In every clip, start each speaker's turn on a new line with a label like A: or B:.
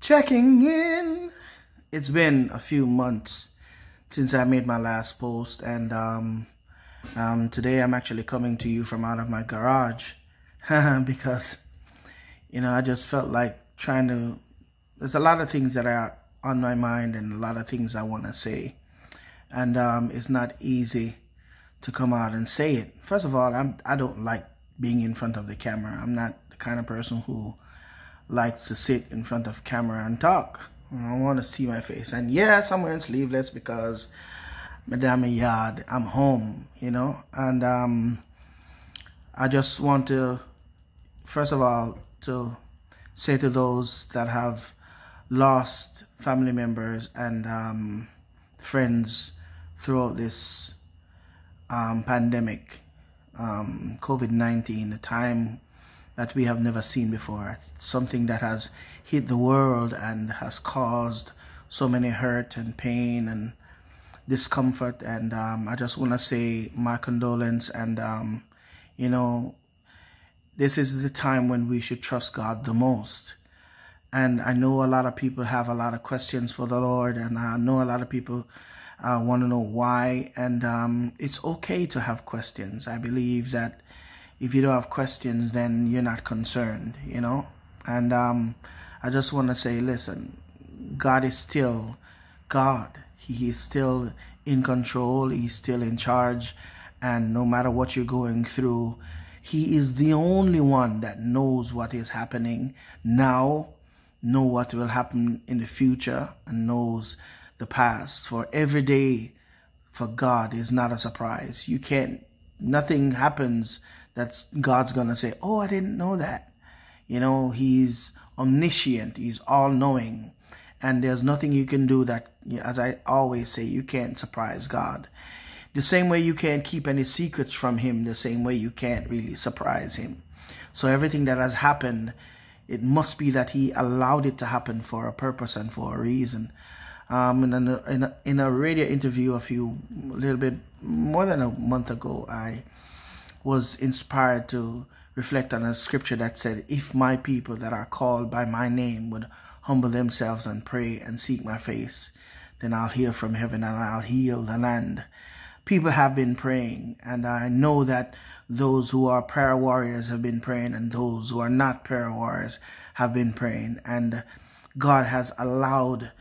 A: Checking in. It's been a few months since I made my last post, and today I'm actually coming to you from out of my garage because I just felt like there's a lot of things that are on my mind and a lot of things I want to say, and it's not easy to come out and say it. First of all, I don't like being in front of the camera. I'm not the kind of person who likes to sit in front of camera and talk. I want to see my face. And yes, I'm wearing sleeveless because Madame Yard, I'm home, and I just want to, first of all, to say to those that have lost family members and friends throughout this pandemic, COVID-19, the time that we have never seen before, something that has hit the world and has caused so many hurt and pain and discomfort. And I just want to say my condolence. And this is the time when we should trust God the most. And I know a lot of people have a lot of questions for the Lord, and I know a lot of people want to know why. And it's okay to have questions. I believe that if you don't have questions, then you're not concerned, And I just want to say, listen, God is still God. He is still in control. He's still in charge. And no matter what you're going through, He is the only one that knows what is happening now, know what will happen in the future, and knows the past. For every day for God is not a surprise. Nothing happens that God's going to say, oh, I didn't know that. He's omniscient. He's all-knowing. And there's nothing you can do that, as I always say, you can't surprise God. The same way you can't keep any secrets from Him, the same way you can't really surprise Him. So everything that has happened, it must be that He allowed it to happen for a purpose and for a reason. In a radio interview a little bit more than a month ago, I was inspired to reflect on a scripture that said, if my people that are called by my name would humble themselves and pray and seek my face, then I'll hear from heaven and I'll heal the land. People have been praying, and I know that those who are prayer warriors have been praying, and those who are not prayer warriors have been praying. And God has allowed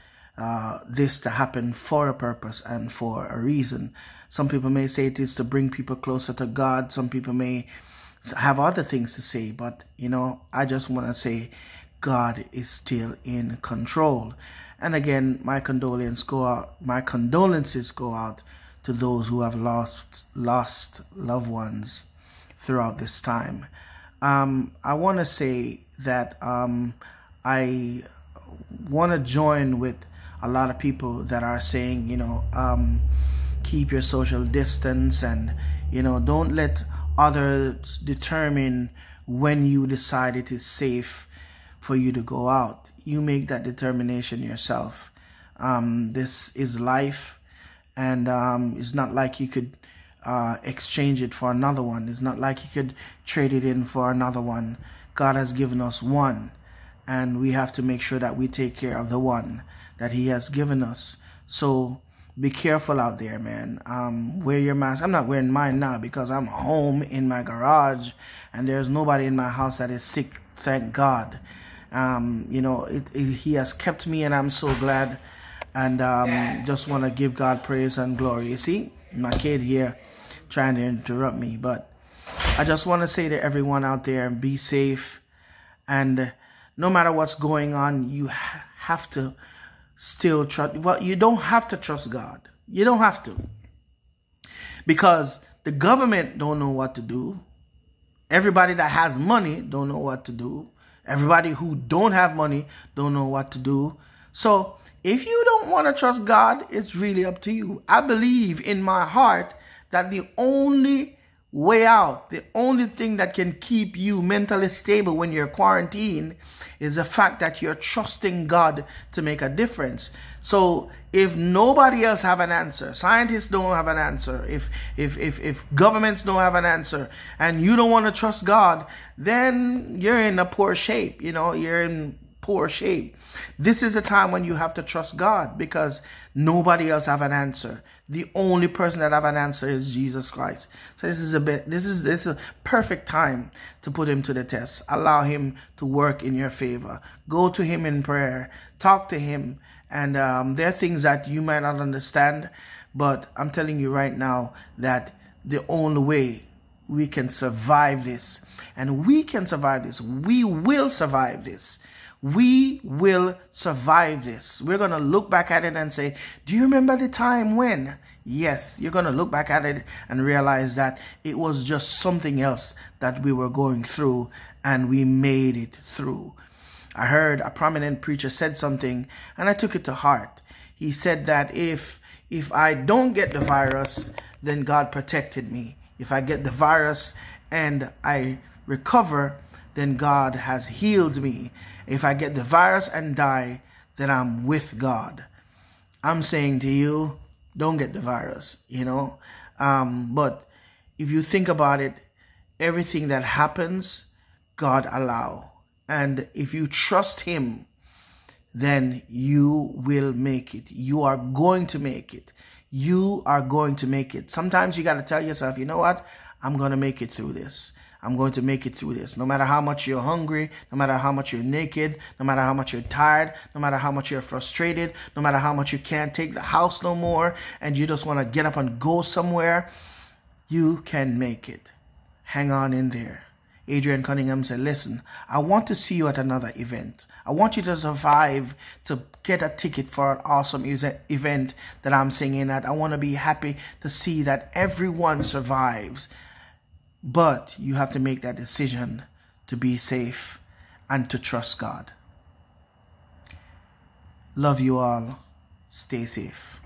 A: this to happen for a purpose and for a reason. Some people may say it is to bring people closer to God. Some people may have other things to say, but I just want to say God is still in control. And again, my condolences go out to those who have lost loved ones throughout this time. I want to say that I want to join with a lot of people that are saying, keep your social distance, and don't let others determine when you decide it is safe for you to go out. You make that determination yourself. This is life, and it's not like you could exchange it for another one. It's not like you could trade it in for another one. God has given us one, and we have to make sure that we take care of the one that He has given us. So be careful out there, man. Wear your mask. I'm not wearing mine now because I'm home in my garage and there's nobody in my house that is sick, thank God. He has kept me, and I'm so glad. And just want to give God praise and glory. You see, my kid here trying to interrupt me, but I just want to say to everyone out there, be safe. And no matter what's going on, you have to still trust. Well, you don't have to trust God. You don't have to, because the government don't know what to do. Everybody that has money don't know what to do. Everybody who don't have money don't know what to do. So if you don't want to trust God, it's really up to you. I believe in my heart that the only way out, the only thing that can keep you mentally stable when you're quarantined is the fact that you're trusting God to make a difference. So if nobody else have an answer, scientists don't have an answer, if governments don't have an answer, and you don't want to trust God, then you're in a poor shape. You're in poor shape. This is a time when you have to trust God, because nobody else have an answer. The only person that have an answer is Jesus Christ. So this is a perfect time to put him to the test. Allow him to work in your favor. Go to him in prayer. Talk to him. And there are things that you might not understand, but I'm telling you right now that the only way we can survive this, and we can survive this, we will survive this. We will survive this. We're going to look back at it and say, do you remember the time when? Yes, you're going to look back at it and realize that it was just something else that we were going through, and we made it through. I heard a prominent preacher said something, and I took it to heart. He said that if I don't get the virus, then God protected me. If I get the virus and I recover, then God has healed me. If I get the virus and die, then I'm with God. I'm saying to you, don't get the virus, But if you think about it, everything that happens, God allow. And if you trust him, then you will make it. You are going to make it. You are going to make it. Sometimes you got to tell yourself, you know what? I'm going to make it through this. I'm going to make it through this. No matter how much you're hungry, no matter how much you're naked, no matter how much you're tired, no matter how much you're frustrated, no matter how much you can't take the house no more, and you just want to get up and go somewhere, you can make it. Hang on in there. Adrian Cunningham said, listen, I want to see you at another event. I want you to survive to get a ticket for an awesome event that I'm singing at. I want to be happy to see that everyone survives. But you have to make that decision to be safe and to trust God. Love you all. Stay safe.